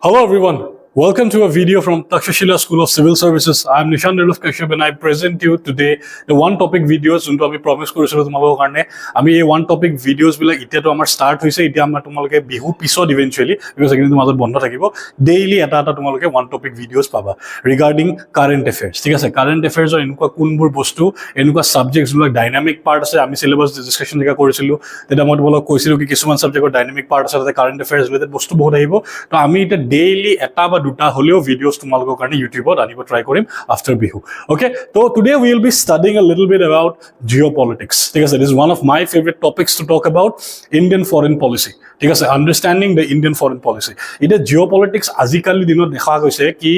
Hello everyone, welcome to a video from Takshashila School of Civil Services. I am Nishan Nirlov Kashyap and I present you today the one topic videos যোনটো আমি promise কৰিছিলো তোমালোকৰ কাৰণে আমি এই one topic videos বিলাক এতিয়াটো আমাৰ start হৈছে এতিয়া আমাৰ তোমালোকে বিহু পিছত eventually because এইখিনি তোমালোকৰ বন্ধ থাকিব daily এটা তোমালোকে one topic videos পাবা regarding current affairs ঠিক আছে current affairs ৰ এনেকুৱা কোনবোৰ বস্তু এনেকুৱা subjects বিলাক dynamic part আছে আমি syllabus discussion যেটা কৰিছিলো তেতিয়া মই তোমালোকক কৈছিলো কি কিছুমান subjectৰ dynamic part আছে তাতে current affairs related বস্তু বহুত আহিব তো আমি এটা daily এটা বা দুটা হলেও ভিডিওস তোমালোকৰ কাৰণে ইউটিউবত আনিব ট্ৰাই কৰিম আফটাৰ বিহু ওকে তো today we will be studying a little bit about geopolitics ঠিক আছে this is one of my favourite topics to talk about Indian foreign policy ঠিক আছে understanding the Indian foreign policy এতিয়া geopolitics আজিকালি দিনত দেখা গৈছে কি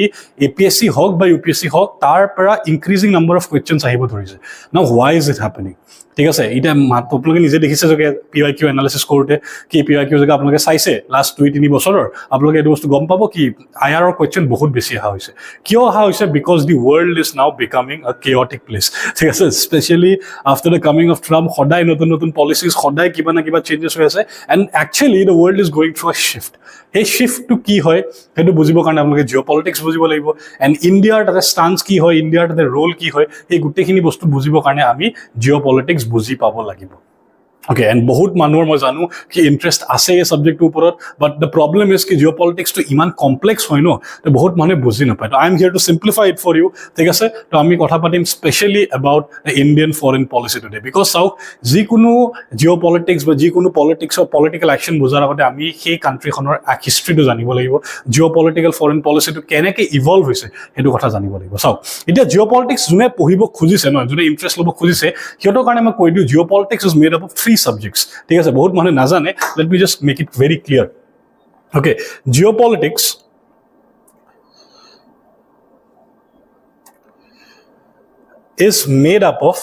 এপিএছচি হওক বা ইউপিএছচি হওক তাৰ পৰা ইনক্ৰিজিং নাম্বাৰ অফ কুৱেশ্যনছ আহিব ধৰিছে নাও হোৱাই ইজ ইট হেপেনিং ঠিক আছে এতিয়া আপোনালোকে নিজে দেখিছে যে পিৱাই কিউ এনালিচিছ কৰোঁতে কি পিৱাই কিউ জেগা আপোনালোকে চাইছে লাষ্ট 2-3 বছৰৰ আপোনালোকে এইটো বস্তু গম পাব কি আইআৰৰ কুৱেশ্যন বহুত বেছি অহা হৈছে কিয় অহা হৈছে because the world is now becoming a chaotic place ঠিক আছে specially after the coming of Trump সদায় নতুন নতুন পলিচিজ সদায় কিবা না কিবা চেঞ্জেছ হৈ আছে and actually the world is going through আ শ্বিফ্ট সেই শ্বিফ্টটো কি হয় সেইটো বুজিবৰ কাৰণে আপোনালোকে জিঅ'পলিটিক্স বুজিব লাগিব এণ্ড ইণ্ডিয়াৰ তাতে ষ্টান্স কি হয় ইণ্ডিয়াৰ তাতে ৰোল কি হয় এই গোটেইখিনি বস্তু বুজিবৰ কাৰণে আমি জিঅ'পলিটিক্স বুজি পাব লাগিব Okay, and বহুত মানুহৰ মই জানো কি ইন্টাৰেষ্ট আছে এই সাবজেক্টৰ ওপৰত বাট দ্য প্ৰবলেম ইজ কি জিঅ'পলিটিক্স টো ইমান কমপ্লেক্স হয় ন তো বহুত মানুহে বুজি নাপায় তো I am here to simplify it for you ঠিক আছে তো আমি কথা পাতিম especially about the Indian foreign policy today because চাওক যিকোনো জিঅ'পলিটিক্স বা যিকোনো পলিটিক্সৰ পলিটিকেল একশ্যন বুজাৰ আগতে আমি সেই কাণ্ট্ৰিখনৰ হিষ্ট্ৰীটো জানিব লাগিব জিঅ'পলিটিকেল ফৰেন পলিচিটো কেনেকৈ ইভলভ হৈছে সেইটো কথা জানিব লাগিব চাওক এতিয়া জিঅ'পলিটিক্স যোনে পঢ়িব খুজিছে নহয় যোনে ইণ্টাৰেষ্ট ল'ব খুজিছে সিহঁতৰ কাৰণে মই কৈ দিওঁ geopolitics is made up of 3 subjects ঠিক আছে বহুত মানুহে নাজানে let me just make it very clear okay geopolitics is made up of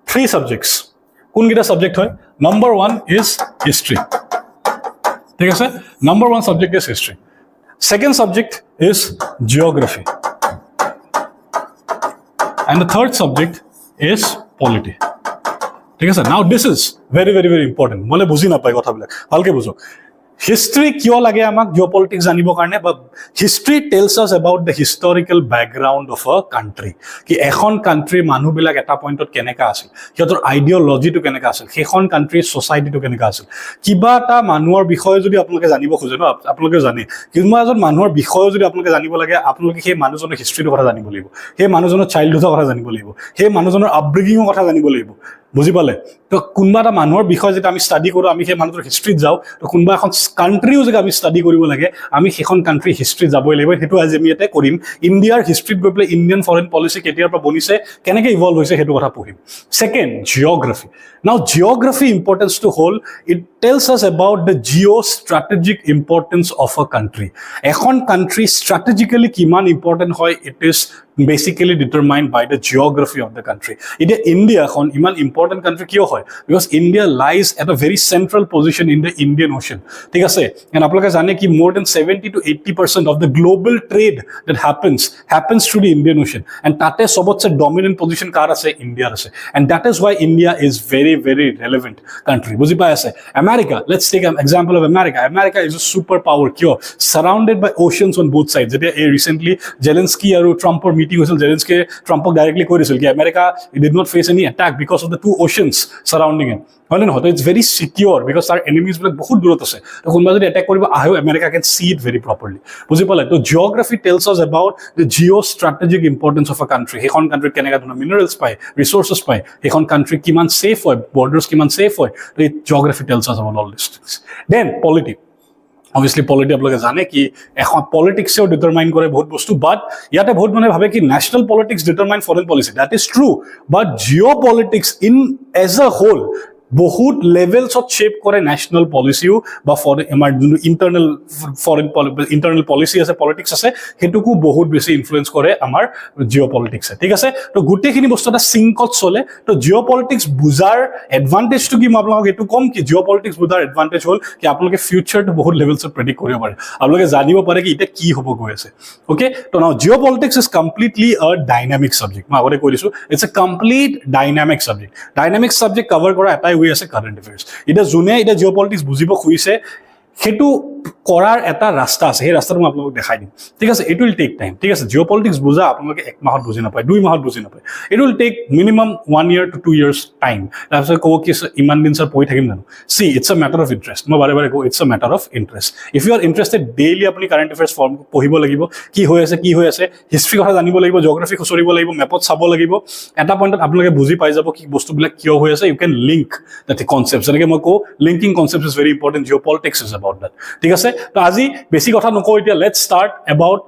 3 subjects কোন কিটা সাবজেক্ট হয় number 1 is history ঠিক আছে number 1 subject is history second subject is geography and the third subject is polity ঠিক আছে নাও this is very very very important মনে বুজি নাপায় কথাবিলাক ভালকে বুজক হিষ্ট্ৰী কিয় লাগে আমাক জিঅ'পলিটিক্স জানিবৰ কাৰণে বা history tales us about the historical background of a country কি এখন কাণ্ট্ৰিৰ মানুহবিলাক এটা পইণ্টত কেনেকুৱা আছিল সিহঁতৰ আইডিঅ'লজিটো কেনেকুৱা আছিল সেইখন কাণ্ট্ৰিৰ ছ'চাইটিটো কেনেকুৱা আছিল কিবা এটা মানুহৰ বিষয়ে যদি আপোনালোকে জানিব খোজে ন আপোনালোকে জানে কোনোবা এজন মানুহৰ বিষয়ে যদি আপোনালোকে জানিব লাগে আপোনালোকে সেই মানুহজনৰ হিষ্ট্ৰীটোৰ কথা জানিব লাগিব সেই মানুহজনৰ চাইল্ডহুডৰ কথা জানিব লাগিব সেই মানুহজনৰ আপব্ৰিঙিঙৰ কথা জানিব লাগিব বুজি পালে তো কোনোবা এটা মানুহৰ বিষয়ে যেতিয়া আমি ষ্টাডি কৰোঁ আমি সেই মানুহটোৰ হিষ্ট্ৰীত যাওঁ তো কোনোবা এখন কাণ্ট্ৰিও যদি আমি ষ্টাডি কৰিব লাগে আমি সেইখন কাণ্ট্ৰিৰ হিষ্ট্ৰীত যাবই লাগিব সেইটো আজি আমি ইয়াতে কৰিম ইণ্ডিয়াৰ হিষ্ট্ৰীত গৈ পেলাই ইণ্ডিয়ান ফৰেন পলিচি কেতিয়াৰ পৰা বনিছে কেনেকৈ ইভলভ হৈছে সেইটো কথা পঢ়িম ছেকেণ্ড জিঅ'গ্ৰাফী নাও জিঅ'গ্ৰাফী ইম্পৰ্টেঞ্চটো হ'ল it tales us about the geo' strategic importance of a country এখন কাণ্ট্ৰি ষ্ট্ৰেটেজিকেলি কিমান ইম্পৰ্টেণ্ট হয় it is basically determined by the geography of the country. India এখন ইমান important country কিয় হয় because India lies at a very central position in the Indian Ocean ঠিক আছে and আপোনালোকে জানে কি more than 70 to 80% of the global trade that happens through the Indian Ocean and তাতে সবতছে dominant position কাৰ আছে ইণ্ডিয়াৰ আছে and that is why India is very very relevant country বুজি পাই আছে America let's take an example of America is a super power কিয় surrounded by oceans on both sides যেতিয়া recently Zelensky আৰু Trumpৰ meeting হৈছিল জেলেনস্কি ট্ৰাম্পক directly কৈ দিছিল কি America did not face any attack because of the 2 oceans surrounding it হয় নে নহয় ইটছ ভেৰি চিকিউৰ বিকজ তাৰ এনিমিজ বিলাক বহুত দূৰত আছে তো কোনোবা যদি এটেক কৰিব আহেও America can see it very properly বুজি পালে তো geography tells us about the geo' strategic importance of a country সেইখন কাণ্ট্ৰিত কেনেকুৱা ধৰণৰ মিনাৰেলছ পায় ৰিচোৰ্চেছ পায় সেইখন কাণ্ট্ৰি কিমান ছেফ হয় বৰ্ডাৰ্ছ কিমান ছেফ হয় তো এই geography tells us about all this things then polity obviously polity আপোনালোকে জানে কি এখন পলিটিক্সেও ডিটাৰমাইন কৰে বহুত বস্তু বাট ইয়াতে বহুত মানুহে ভাবে কি national politics determine foreign policy that is true but geo' politics in as a whole বহুত লেভেলছত শ্বেপ কৰে নেশ্যনেল পলিচিও বা আমাৰ যোনটো ইণ্টাৰনেল পলিচি আছে পলিটিক্স আছে সেইটোকো বহুত বেছি ইনফ্লুৱেঞ্চ কৰে আমাৰ জিঅ' পলিটিক্সে ঠিক আছে তো গোটেইখিনি বস্তু এটা চিংকত চলে তো জিঅ' পলিটিক্স বুজাৰ এডভান্টেজটো কি মই আপোনালোকক এইটো ক'ম কি জিঅ' পলিটিক্স বুজাৰ এডভান্টেজ হ'ল কি আপোনালোকে ফিউচাৰটো বহুত লেভেলছত প্ৰেডিক্ট কৰিব পাৰে আপোনালোকে জানিব পাৰে কি এতিয়া কি হ'ব গৈ আছে অ'কে তো now geo' politics is completely a dynamic subject মই আগতে কৈ দিছোঁ it's a complete dynamic subject cover কৰা এটাই হৈ আছে কাৰেণ্ট এফেয়াৰ্ছ এতিয়া যোনে এতিয়া জিঅ'পলিটিক্স বুজিব খুজিছে সেইটো কৰাৰ এটা ৰাস্তা আছে, সেই ৰাস্তাটো মই আপোনালোকক দেখাই দিম, ঠিক আছে? ইট উইল টেক টাইম, ঠিক আছে? জিঅ' পলিটিক্স বুজা আপোনালোকে 1 মাহত বুজি নাপায়, 2 মাহত বুজি নাপায়, it will take minimum 1 year to 2 years time. তাৰপিছত ক'ব কি ইমান দিন ছাৰ পঢ়ি থাকিম জানো? See it's a matter of interest, মই বাৰে বাৰে কওঁ it's a matter of interest. If you are interested daily আপুনি কাৰেণ্ট এফেয়াৰ্ছ ফৰ্ম পঢ়িব লাগিব, কি হৈ আছে, হিষ্ট্ৰী কথা জানিব লাগিব, জিঅ'গ্ৰাফী খুচৰিব লাগিব, মেপত চাব লাগিব, এটা পইণ্টত আপোনালোকে বুজি পাই যাব কি বস্তুবিলাক কিয় হৈ আছে। You can link the concept, যেনেকৈ মই কওঁ linking concept is very important, geo' politics is about that, ঠিক আছে? তো আজি বেছি কথা নকওঁ, এতিয়া let's start about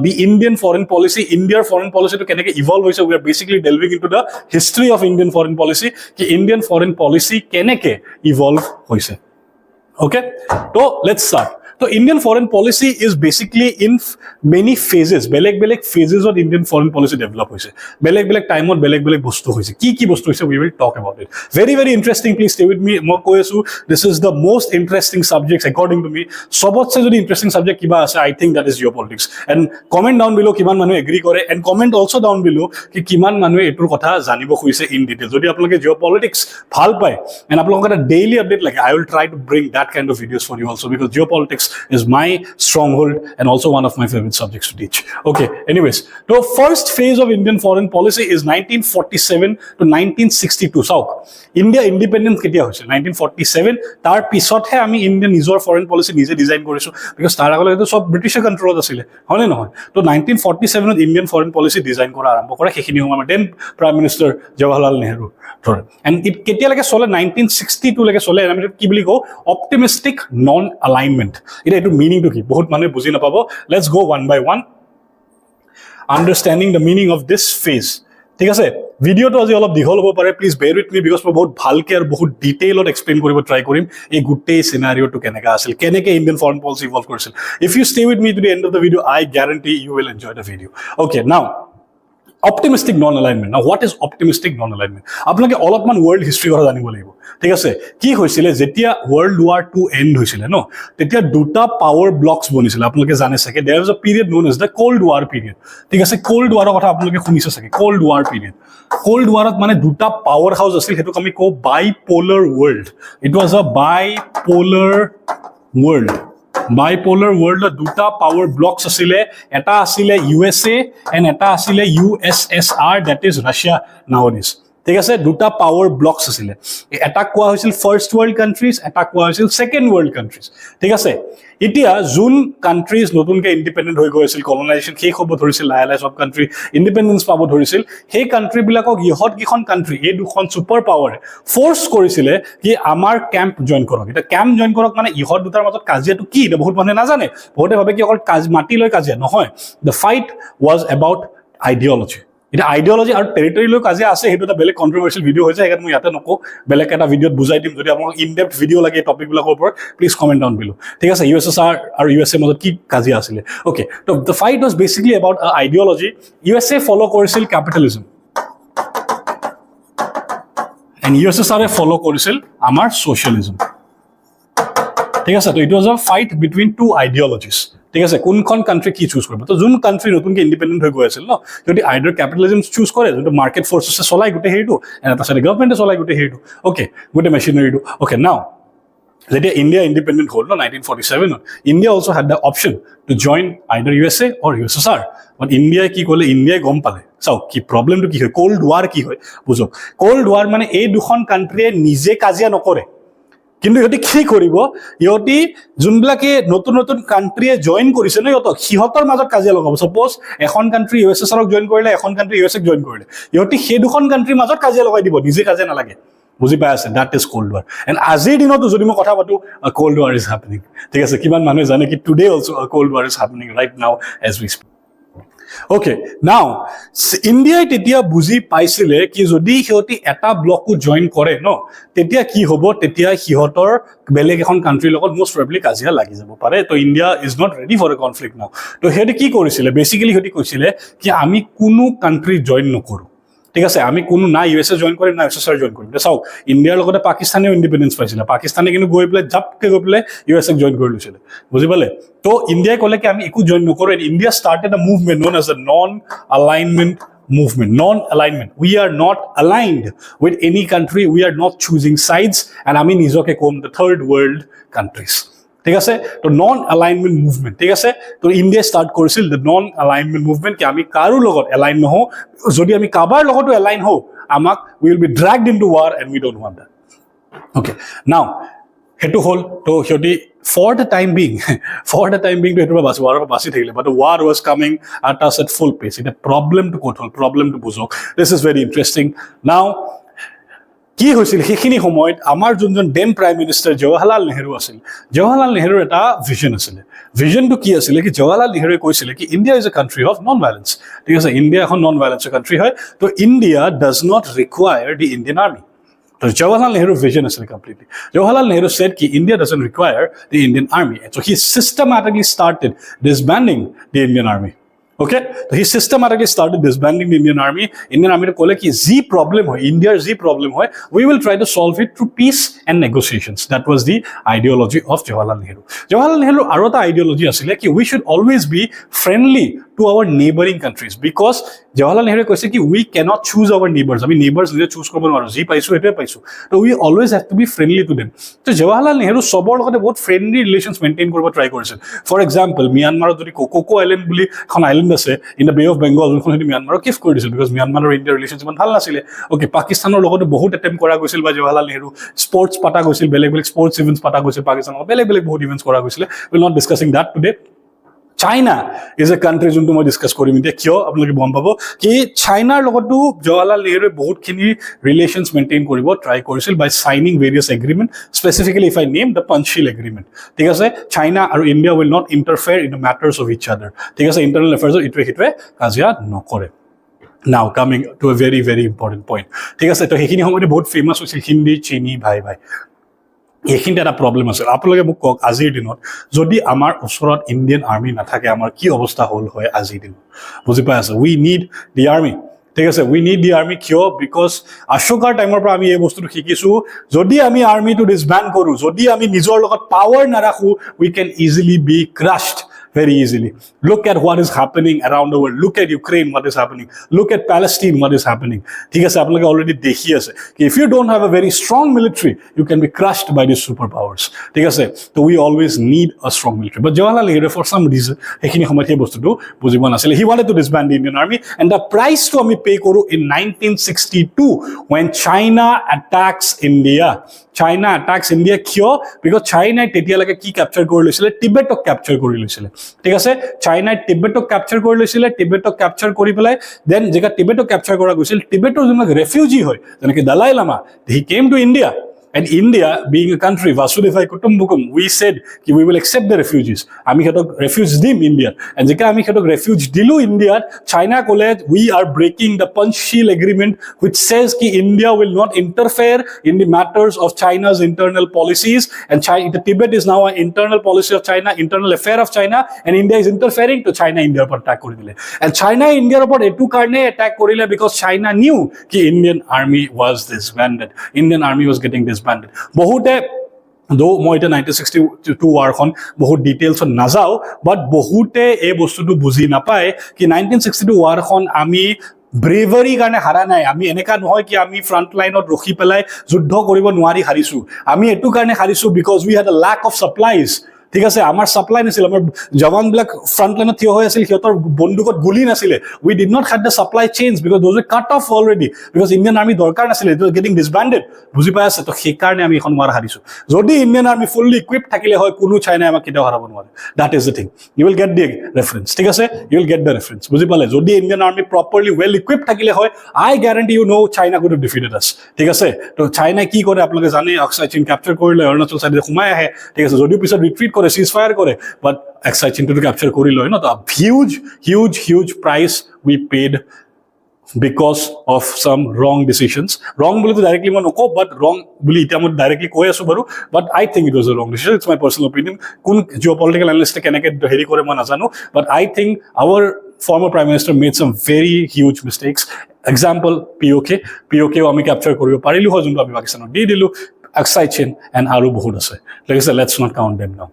the Indian foreign policy. ইণ্ডিয়াৰ ফৰেন পলিচিটো কেনেকৈ ইভলভ হৈছে, we are basically delving into the history of Indian foreign policy, কি ইণ্ডিয়ান ফৰেন পলিচি কেনেকৈ ইভলভ হৈছে। Okay, so let's start. So Indian foreign policy is basically in many phases. Beleg phases of Indian foreign policy develop hoise. Beleg time or beleg bostu hoise. Ki bostu hoise, we will talk about it. Very interesting. Please stay with me. Moi koi asu, this is the most interesting subjects according to me. Sobot se jodi interesting subject kiba ase, I think that is geopolitics. And comment down below kiman manu agree kore, and comment also down below ki kiman manu etur kotha janibo hoise in detail. Jodi apnaloke geopolitics bhal pai and apnaloke eta daily update like, I will try to bring that kind of videos for you also, because geopolitics is my stronghold and also one of my favorite subjects to teach. Okay, anyways, the first phase of Indian foreign policy is 1947 to 1962. So India independence ketia hoise 1947, tar pisot he ami Indian nijor foreign policy nije design korisu, because tar agole to sob British control asile, hone nohoy? To 1947 ot Indian foreign policy design kora arambho kora, hekhini homa then Prime Minister Jawaharlal Nehru, and it ketia lage sole 1962 lage sole, ami ki boli ko optimistic non alignment. It meaning to ki bahut manu buji na pabo. Let's go one by one, understanding the meaning of this phase. ঠিক আছে, ভিডিওটো আজি অলপ দীঘল হ'ব পাৰে, please বেয়াৰ with me, because মই বহুত ভালকে আৰু বহুত ডিটেইলত এক্সপ্লেইন কৰিব ট্ৰাই কৰিম এই গোটেই চিনাৰিঅ'টো কেনেকৈ আছিল, কেনেকৈ ইণ্ডিয়ান ফৰেন পলিচি ইভলভ কৰিছিল। If you stay with me to the end of the video', I guarantee you will enjoy the video'. Okay, now optimistic non-alignment. Now what is optimistic non-alignment? আপোনালোকে অলপমান world history কথা জানিব লাগিব, ঠিক আছে? কি হৈছিলে যেতিয়া World War II end হৈছিলে ন, তেতিয়া দুটা পাৱাৰ ব্লকছ বনিছিলে, আপোনালোকে জানে চাগে। There was a period known as the Cold War period, ঠিক আছে? Cold War কথা আপোনালোকে শুনিছে চাগে, Cold War period। Cold War মানে দুটা পাৱাৰ হাউচ আছিল, সেইটোক আমি কওঁ bipolar world. It was a bipolar world. Bipolar world দুটা পাৱাৰ ব্লকছ আছিলে, এটা আছিলে USA and এটা আছিলে USSR, that is Russia nowadays, ঠিক আছে? দুটা পাৱাৰ ব্লকছ আছিলে, এটা কোৱা হৈছিল ফাৰ্ষ্ট ৱৰ্ল্ড কাণ্ট্ৰিজ, এটা কোৱা হৈছিল ছেকেণ্ড ৱৰ্ল্ড কাণ্ট্ৰিজ, ঠিক আছে? এতিয়া যোন কাণ্ট্ৰিজ নতুনকৈ ইণ্ডিপেণ্ডেণ্ট হৈ গৈ আছিল, কলনাইজেশ্যন শেষ হ'ব ধৰিছিল, লাহে লাহে চব কাণ্ট্ৰি ইণ্ডিপেণ্ডেঞ্চ পাব ধৰিছিল, সেই কাণ্ট্ৰিবিলাকক ইহঁতকেইখন কাণ্ট্ৰি, এই দুখন ছুপাৰ পাৱাৰে ফ'ৰ্চ কৰিছিলে কি আমাৰ কেম্প জইন কৰক। এতিয়া কেম্প জইন কৰক মানে ইহঁত দুটাৰ মাজত কাজিয়াটো কি, এতিয়া বহুত মানুহে নাজানে, বহুতে ভাবে কি অকল মাটি লৈ কাজিয়া নহয়। The fight was about ideology. এতিয়া আইডিঅলজি আৰু টেৰিটৰি লৈ কাজিয়া আছে, সেইটো এটা বেলেগ কণ্ট্ৰভাৰ্চিয়েল ভিডিঅ' হৈছে, সেইকাৰণে মই ইয়াতে নকওঁ, বেলেগ এটা ভিডিঅ'ত বুজাই দিম। যদি আপোনালোক ইনডেপ্থ ভিডিঅ' লাগে এই টপিকবিলাকৰ ওপৰত, প্লিজ কমেণ্ট ডাউন বিলো, ঠিক আছে? USSR আৰু USA মাজত কি কাজিয়া আছিলে। অ'কে, তো the fight was basically about ideology. USA follow' কৰিছিল কেপিটেলিজম এণ্ড USSR ফ'ল' কৰিছিল আমাৰ ছ'চিয়েলিজম, ঠিক আছে? তো it was a fight between two ideologies, ঠিক আছে? কোনখন কাণ্ট্ৰি কি চুজ কৰিব। তো যোন কাণ্ট্ৰি নতুনকৈ ইণ্ডিপেণ্ডেণ্ট হৈ গৈ আছিল ন, যদি আইডাৰ কেপিটেলিজম চুজ কৰে, যোনটো মাৰ্কেট ফ'ৰ্চেছে চলাই গোটেই হেৰিটো, এটা চাইডে গভৰ্ণমেণ্টে চলাই গোটেই হেৰিটো, অ'কে, গোটেই মেচিনাৰীটো। অ'কে, নাও যেতিয়া ইণ্ডিয়া ইণ্ডিপেণ্ডেণ্ট হ'ল ন 1947ত, India also' had the option to join either USA or USSR, but ইণ্ডিয়াই কি ক'লে, ইণ্ডিয়াই গম পালে, চাওক কি প্ৰব্লেমটো কি হয়, ক'ল্ড ৱাৰ কি হয় বুজক। ক'ল্ড ৱাৰ মানে এই দুখন কাণ্ট্ৰিয়ে নিজে কাজিয়া নকৰে, কিন্তু ইহঁতি কি কৰিব, ইহঁতি যোনবিলাকে নতুন নতুন কাণ্ট্ৰিয়ে জইন কৰিছে ন, সিহঁতৰ মাজত কাজিয়া লগাব। ছাপ'জ এখন কাণ্ট্ৰি USSRক জইন কৰিলে, এখন কাণ্ট্ৰি USAক জইন কৰিলে, ইহঁতি সেই দুখন কাণ্ট্ৰিৰ মাজত কাজিয়া লগাই দিব, নিজে কাজিয়া নালাগে, বুজি পাই আছে? That is cold war. And আজিৰ দিনতো যদি মই কথা পাতোঁ, ক'ল্ড ৱাৰ ইজ হেপেনিং, ঠিক আছে? কিমান মানুহে জানে কি today also' cold war is happening right now as we speak. Okay, now ইণ্ডিয়াই তেতিয়া বুজি পাইছিলে কি যদি সিহঁতি এটা ব্লকো জইন কৰে ন, তেতিয়া কি হ'ব, তেতিয়া সিহঁতৰ বেলেগ এখন কাণ্ট্ৰিৰ লগত মষ্ট প্ৰবেবলি কাজিয়া লাগি যাব পাৰে। তো India is not ready for a conflict now. তো সিহঁতে কি কৰিছিলে, বেচিকেলি সিহঁতি কৈছিলে কি আমি কোনো কাণ্ট্ৰি জইন নকৰোঁ, ঠিক আছে? আমি কোনো না USA জইন কৰিম না USSR জইন কৰিম। চাওক, ইণ্ডিয়াৰ লগতে পাকিস্তানেও ইণ্ডিপেণ্ডেঞ্চ পাইছিলে, পাকিস্তানে কিন্তু গৈ পেলাই জাপকে গৈ পেলাই USAক জইন কৰি লৈছিলে, বুজি পালে? তো ইণ্ডিয়াই ক'লে কি আমি একো জইন নকৰোঁ। And India started a movement known as a non alignment movement, non-alignment. We are not aligned with any country. We are not choosing sides. And আমি নিজকে কম the third world countries. ঠিক আছে তো নন এলাইনমেণ্ট মুভমেণ্ট ঠিক আছে তো ইণ্ডিয়াই start কৰিছিল দ্য নন এলাইনমেণ্ট মুভমেণ্ট কি আমি কাৰো লগত এলাইন নহওঁ যদি আমি কাৰোবাৰ লগতো এলাইন হওঁ আমাক we will be dragged into war and we don't want that okay now সেইটো হ'ল তো সিহঁতি for the time being to সেইটো war বাচি থাকিলে but the war was coming at us at full pace it a problem to control problem to বুঝক this is very interesting now কি হৈছিল সেইখিনি সময়ত আমাৰ যোনজন ডেন প্ৰাইম মিনিষ্টাৰ জৱাহৰলাল নেহৰু আছিল জৱাহৰলাল নেহৰুৰ এটা ভিজন আছিল ভিজনটো কি আছিল কি জৱাহৰলাল নেহৰুৱে কৈছিল কি India is a country of non violence ঠিক আছে ইণ্ডিয়া এখন নন ভায়োলেন্সৰ কাণ্ট্ৰি হয় তো India does not require the Indian army So Jawaharlal Nehru's vision is completely. Jawaharlal Nehru said that India doesn't require the Indian army. And so he systematically started disbanding the Indian army. Okay? So he systematically started disbanding the Indian army. Indian army to call it Z problem hoy, India's Z problem hoy. We will try to solve it through peace and negotiations. That was the ideology of Jawaharlal Nehru. Jawaharlal Nehru arota ideology asile ki we should always be friendly to our neighboring countries because Jawaharlal Nehru কৈছে কি we cannot choose our neighbors আমি neighbors নিজে choose কৰিব নোৱাৰো যি পাইছো এটোৱে পাইছো তো we always have to be friendly to them তো Jawaharlal Nehru সবৰ লগতে বহুত friendly relations maintain কৰিব ট্ৰাই কৰিছিল for example Myanmar যদি কোকো আইল্যান্ড বুলি এখন আইল্যান্ড আছে in the Bay of Bengal যোনখন হেতি Myanmarক গিফট কৰি দিছিল because Myanmar আৰু India relations ইমান ভাল নাছিলে ওকে পাকিস্তানৰ লগতে বহুত attempt কৰা গৈছিল বা Jawaharlal Nehru sports পাতা গৈছিল বেলেগ বেলেগ sports events পাতা গৈছিল পাকিস্তানৰ বেলেগ বেলেগ বহুত events কৰা গৈছিল we will not discussing that today China is a country যোনটো মই ডিসকাস কৰিম এতিয়া কিয় আপোনালোকে গম পাব কি চাইনাৰ লগতো জৱাহৰলাল নেহৰুৱে বহুতখিনি ৰিলেশনস মেইনটেইন কৰিব ট্ৰাই কৰিছিল by signing various agreement specifically if I name the Panchsheel agreement ঠিক আছে চাইনা আৰু India will not interfere in the matters of each other ঠিক আছে ইন্টাৰনেল এফেয়াৰ্সৰ ইটোৱে সিটোৱে কাজিয়া নকৰে Now coming to a very very important point ঠিক আছে তো সেইখিনি সময়তে বহুত ফেমাস হৈছিল হিন্দী চিনি ভাই ভাই এইখিনিতে এটা প্ৰব্লেম আছে আপোনালোকে মোক কওক আজিৰ দিনত যদি আমাৰ ওচৰত ইণ্ডিয়ান আৰ্মি নাথাকে আমাৰ কি অৱস্থা হ'ল হয় আজিৰ দিনত বুজি পাই আছে উই নিড দি আৰ্মি ঠিক আছে উই নিড দি আৰ্মি কিয় বিকজ অশোকাৰ টাইমৰ পৰা আমি এই বস্তুটো শিকিছো যদি আমি আৰ্মিটো ডিসব্যান্ড কৰো যদি আমি নিজৰ লগত পাৱাৰ নাৰাখো we can easily be crushed very easily. Look at what is happening around the world. Look at Ukraine, what is happening. Look at Palestine, what is happening. ঠিক আছে আপোনালোকে already দেখি আছে if you don't have a very strong military, you can be crushed by these superpowers. ঠিক আছে so we always need a strong military. But Jawaharlal Nehru for some reason সেইখিনি সময়ত এই বস্তুটো বুজিব নাছিলে. He wanted to disband the Indian army and the price to আমি pay কৰো in 1962 when China attacks India. China attacks India কিয় because China তেতিয়ালৈকে কি ক্যাপচাৰ কৰি লৈছিলে টিবেটক ক্যাপচাৰ কৰি লৈছিলে ঠিক আছে চাইনাই টিবেটক ক্যাপচাৰ কৰি লৈছিলে টিবেটক ক্যাপচাৰ কৰি পেলাই দেন যেটা টিবেটক ক্যাপচাৰ কৰা গৈছিল টিবেটৰ যোনবিলাক ৰেফিউজি হয় যেনেকৈ Dalai Lama he came to India And India, being a country, Vasudhaiva Kutumbukum, we said that we will accept the refugees. Ami khetok refuge dim India. And jeka ami khetok refuge dilu India, China college, we are breaking the Panchsheel agreement, which says that India will not interfere in the matters of China's internal policies. And the Tibet is now an internal policy of China, internal affair of China, and India is interfering to China India upor attack kori dile. And China India upor etu karne attack korile because China knew that Indian army was disbanded. Indian army was getting disbanded. বহুতে দো মই এটা 1962 ওয়াৰখন বহুত ডিটেইলছত নাযাও বাট বহুতে এই বস্তুটো বুজি নাপায় কি 1962 ওয়াৰখন আমি ব্ৰেভাৰী কাৰণে হাৰা নাই আমি এনেকা নহয় কি আমি ফ্ৰন্ট লাইনত ৰখি পেলাই যুদ্ধ কৰিব নোৱাৰি হাৰিছো আমি এটো কাৰণে হাৰিছো because we had a lack of supplies ঠিক আছে আমাৰ সাপ্লাই নাছিল আমাৰ জৱানবিলাক ফ্ৰন্ট লাইনত থিয় হৈ আছিল সিহঁতৰ বন্দুকত গুলি নাছিলে we did not have the supply chains because those were cut off already because Indian army দৰকাৰ নাছিলে ইট ওয়াজ গেটিং ডিসব্যান্ডেড বুজি পাই আছে তো সেই কাৰণে আমি এখন মাৰ হাৰিছো যদি ইণ্ডিয়ান আৰ্মি ফুললি ইকুইপড থাকিলে হয় কোনো চাইনাই আমাক কেতিয়াও হাৰাব নোৱাৰে that is the thing you will get the reference ঠিক আছে you will get the reference বুজি পালে যদি Indian army properly well equipped থাকিলে হয় I guarantee you no China could have defeated us ঠিক আছে তো চাইনাই কি কৰে আপোনালোকে জানে অক্সাই চীন ক্যাপচাৰ কৰিলে অৰুণাচল সাইডে সোমাই আহে ঠিক আছে যদিও পিছত ৰিট্ৰিট কৰে সিজ ফায়াৰ কৰে but Aksai Chin to capture kori loy no the huge price we paid because of some wrong decisions wrong bole to directly man noko but wrong boli ita mo directly koi asu baru but I think it was a wrong decision it's my personal opinion kun geopolitical analyst kenake heri kore man najano but I think our former prime minister made some very huge mistakes example POK ami capture koribo parilu ho junto ami Pakistanot di dilu Aksai Chin and aru bahut ase like I said let's not count them now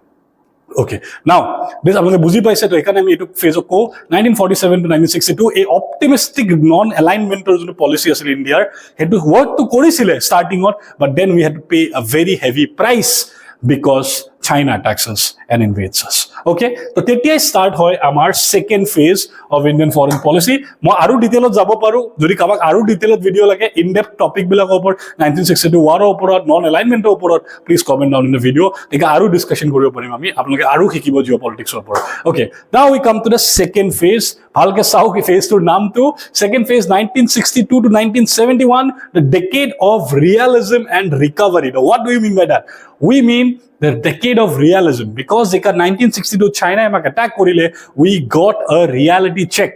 Okay. Now, this আপোনালোকে বুজি পাইছে তো এখানে আমি এটো phase co 1947 to 1962 এই optimistic non এলাইনমেন্টৰ যোন policy আছিল ইণ্ডিয়াৰ হেতু ওয়াৰ্ক তো কৰিছিলে স্টার্টিং অত but then we had to pay a very heavy price because China attacks us and invades us. Okay, তো তেতিয়াই start হয় আমাৰ second phase of Indian foreign policy. মই আৰু ডিটেইলত যাব পাৰো, যদি কাবাক আৰু ডিটেইলত ভিডিও লাগে ইন ডেপথ টপিক বিলাকৰ ওপৰত 1962 ওয়াৰৰ ওপৰত নন এলাইনমেন্টৰ ওপৰত please comment down in the video, তেতিয়া আৰু ডিসকাশন কৰিব পাৰিম আমি, আপোনালোকে আৰু শিকিব জিঅ'পলিটিক্সৰ ওপৰত। Okay, now we come to the second phase. ভালকে চাও কি phase টোৰ নামটো, second phase 1962 to 1971, the decade of realism and recovery. Now what do you mean by that? We mean the decade of realism, because jeka 1962 China emak attack korile, we got a reality check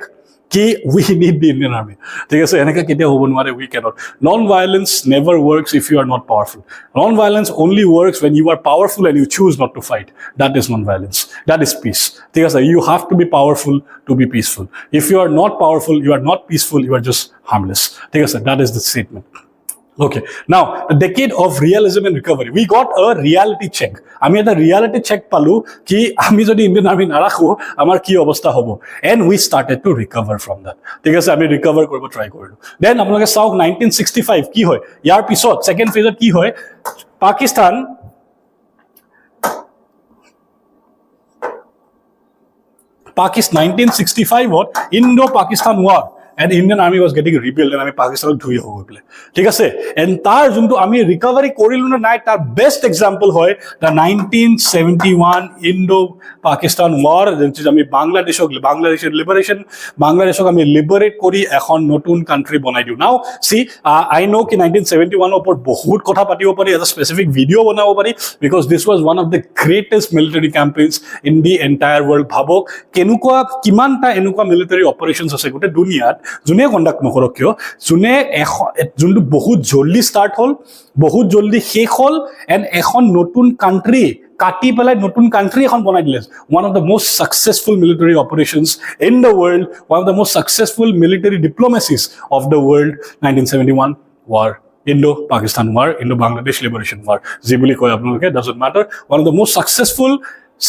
ki we need the Indian army. ঠিক আছে, এনেকা কেতিয়া হ'ব নোৱাৰে, we cannot. Non-violence never works if you are not powerful. Non-violence only works when you are powerful and you choose not to fight. That is non-violence. That is peace. ঠিক আছে, you have to be powerful to be peaceful. If you are not powerful, you are not peaceful, you are just harmless. ঠিক আছে, that is the statement. Okay, now the decade of realism and recovery. We got a reality check. আমি এটা reality check পালো কি আমি যদি Indian army নাৰাখো আমাৰ কি অৱস্থা হ'ব, and we started to recover from that. ঠিক আছে, আমি ৰিকভাৰ কৰিব ট্ৰাই কৰিলো। দেন আপোনালোকে চাওক 1965 কি হয়, ইয়াৰ পিছত সেকেন্ড ফেজত কি হয়, Pakistan 1965ত ইণ্ডো-পাকিস্তান war, and Indian army was getting rebuilt, and আমি পাকিস্তানত ধুই হৈ গ'লে। ঠিক আছে, and তাৰ যোনটো আমি ৰিকভাৰি কৰিলো না নাই, তাৰ বেষ্ট এক্সাম্পল হয় the 1971 ইণ্ডো-পাকিস্তান war, যেন আমি বাংলাদেশের লিবারেশন, বাংলাদেশক আমি লিবাৰেট কৰি এখন নতুন কান্ট্ৰি বনাই দিওঁ। নাও সি আই নো কি 1971 ওপৰত বহুত কথা পাতিব পাৰি, এটা স্পেচিফিক ভিডিঅ' বনাব পাৰি, because this was one of the greatest military campaigns in the entire world. ভাবক কেনেকুৱা কিমানটা এনেকুৱা মিলিটাৰী অপাৰেশ্যনছ আছে গোটেই দুনিয়াত, যোনে কণ্ডাক্ট নকৰক কিয়, যোনটো বহুত জল্দি ষ্টাৰ্ট হ'ল, বহুত জল্দি শেষ হ'ল, এণ্ড এখন নতুন কাণ্ট্ৰি কাটি পেলাই নতুন কাণ্ট্ৰি এখন বনাই দিলে। One of the most successful military operations in the world, one of the most successful military diplomacies of the world, 1971 war, Indo-Pakistan war, Indo-Bangladesh liberation war, যি বুলি কয় আপোনালোকে, doesn't matter. One of the most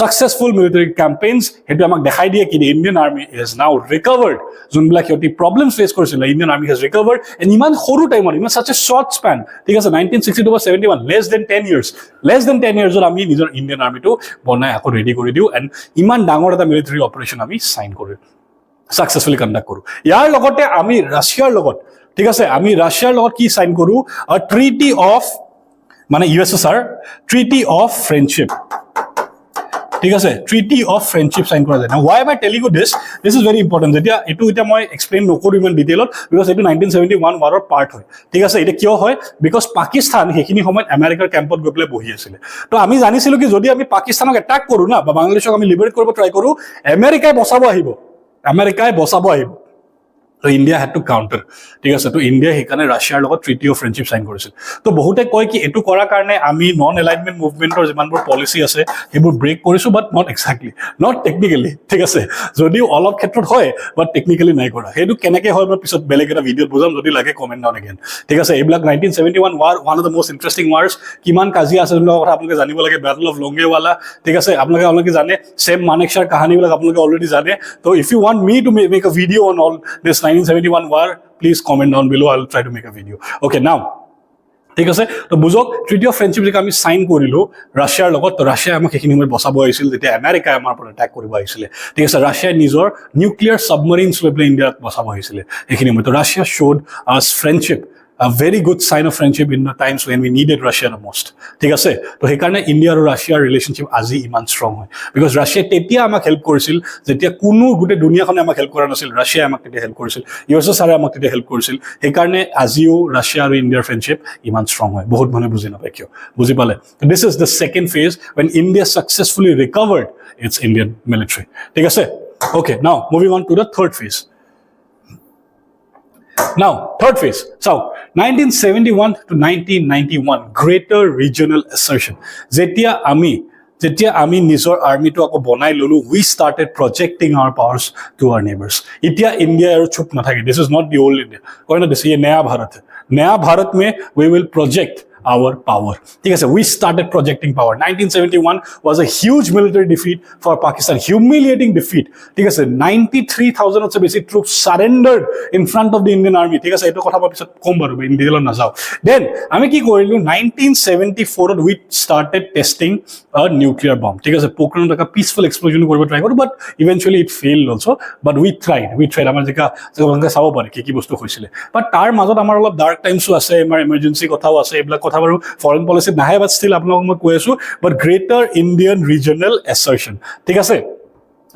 successful military campaigns, হেতু আমাক দেখাই দিয়ে কি Indian army has now recovered, যোনবিলাক সিহঁতি প্ৰব্লেমছ ফেচ কৰিছিলে, Indian army has recovered, and ইমান সৰু টাইমত, ইমান such a short span, ঠিক আছে, 1962 বা 71, less than 10 years আমি নিজৰ ইণ্ডিয়ান আৰ্মিটো বনাই আকৌ ৰেডি কৰি দিওঁ, এণ্ড ইমান ডাঙৰ এটা মিলিটাৰী অপাৰেশ্যন আমি চাইন কৰি ছাকচেছফুলি কণ্ডাক্ট কৰোঁ। ইয়াৰ লগতে আমি ৰাছিয়াৰ লগত, ঠিক আছে, আমি ৰাছিয়াৰ লগত কি চাইন কৰোঁ, ট্ৰিটি অফ, মানে USSR ট্ৰিটি অফ ফ্ৰেণ্ডশ্বিপ, ঠিক আছে, ট্ৰিটি অফ ফ্ৰেণ্ডশ্বিপ চাইন কৰা যায়। Why am I telling you this? This is very important. যেতিয়া এতিয়া মই এক্সপ্লেইন নকৰোঁ ইমান ডিটেইলত, বিকজ এইটো 1971 ৱাৰৰ পাৰ্ট হয়। ঠিক আছে, এতিয়া কিয় হয়, বিকজ পাকিস্তান সেইখিনি সময়ত আমেৰিকাৰ কেম্পত গৈ পেলাই বহি আছিলে। তো আমি জানিছিলোঁ কি যদি আমি পাকিস্তানক এটাক কৰোঁ না, বা বাংলাদেশক আমি লিবাৰেট কৰিব ট্ৰাই কৰোঁ, আমেৰিকাই বচাব আহিব। তো ইণ্ডিয়া হ্যাড টু কাউণ্টাৰ, ঠিক আছে। তো ইণ্ডিয়া সেইকাৰণে ৰাছিয়াৰ লগত ট্ৰিটি অফ ফ্ৰেণ্ডশ্বিপ চাইন কৰিছিল। তো বহুতে কয় কি এইটো কৰাৰ কাৰণে আমি নন এলাইনমেণ্ট মুভমেণ্টৰ যিমানবোৰ পলিচি আছে সেইবোৰ ব্ৰেক কৰিছোঁ, বাট নট এক্সাক্টলি, নট টেকনিকেলি, ঠিক আছে, যদিও অলপ ক্ষেত্ৰত হয়, বাট টেকনিকেলি নাই কৰা। সেইটো কেনেকৈ হয় মই পিছত বেলেগ এটা ভিডিঅ'ত বুজাম, যদি লাগে কমেণ্ট ডাউন এগেইন, ঠিক আছে। এইবিলাক 1971 war, one of the most interesting wars, কিমান কাজিয়া আছে সেইবিলাকৰ কথা আপোনালোকে জানিব লাগে। বেটল অফ লংগেৱালা, ঠিক আছে, আপোনালোকে জানে, ছেম মানেকশ্বাৰ কাহানীবিলাক আপোনালোকে অলৰেডি জানে। তো if you want me to make a video' on all this 1971 war, please comment down below, I'll try to make a video. Okay, now ঠিক আছে, তো বুজক ট্ৰিটি অফ ফ্ৰেণ্ডশ্বিপ যেতিয়া আমি চাইন কৰিলোঁ ৰাছিয়াৰ লগত, তো ৰাছিয়াই আমাক সেইখিনি সময়ত বচাব আহিছিল যেতিয়া আমেৰিকাই আমাৰ পৰা এটেক কৰিব আহিছিলে। ঠিক আছে, ৰাছিয়াই নিজৰ নিউক্লিয়াৰ ছাবমেৰিনছ লৈ পেলাই ইণ্ডিয়াক বচাব আহিছিলে সেইখিনি সময়ত। তো ৰাছিয়া শ্ব'ড আছ friendship, a very good sign of friendship in the times when we needed Russia the most. ঠিক আছে, তো সেইকাৰণে ইণ্ডিয়া আৰু ৰাছিয়াৰ ৰিলেশ্যনশ্বিপ আজি ইমান ষ্ট্ৰং হয়, বিকজ ৰাছিয়াই তেতিয়া আমাক হেল্প কৰিছিল যেতিয়া কোনো গোটেই দুনিয়াখনে আমাক হেল্প কৰা নাছিল, ৰাছিয়াই আমাক তেতিয়া হেল্প কৰিছিল, USSR আমাক তেতিয়া হেল্প কৰিছিল। সেইকাৰণে আজিও ৰাছিয়া আৰু ইণ্ডিয়াৰ ফ্ৰেণ্ডশ্বিপ ইমান ষ্ট্ৰং হয়। বহুত মানুহে বুজি নাপায় কিয়, বুজি পালে? This is the second phase when India successfully recovered its Indian military. ঠিক আছে, okay, now moving on to the third phase. Now, third phase. So, 1971 to 1991, greater regional assertion. যেতিয়া আমি নিজৰ আৰ্মিটো আকৌ বনাই ললোঁ, we started projecting our powers to our neighbors. এতিয়া India আৰু চুপ নাথাকে। This is not the old India. কয় না দিছে, ये नया भारत है। नया भारत में we will project our power. ঠিক আছে, we started projecting power. 1971 was a huge military defeat for Pakistan, humiliating defeat. ঠিক আছে, 93,000 হচ্ছে বেছি troops surrendered in front of the Indian army. ঠিক আছে, এইটো কথা মই পিছত কম বাৰু, ইন ডিটেইলত নাযাওঁ. Then আমি কি কৰিলো, 1974 we started testing a nuclear bomb. ঠিক আছে, পোখৰণত এটা peaceful explosion কৰিব ট্ৰাই কৰোঁ, but eventually it failed also, but we tried. আমাৰ যেকা চাব পাৰে কি বস্তু হৈছিলে, but তাৰ মাজত আমাৰ অলপ ডাৰ্ক টাইমছো আছে, আমাৰ emergency কথাও আছে, এইবিলাক কথা বাৰু ফৰেন পলিচিত নাহে, but still আপোনালোকক মই কৈ আছো, but greater Indian regional assertion. ঠিক আছে,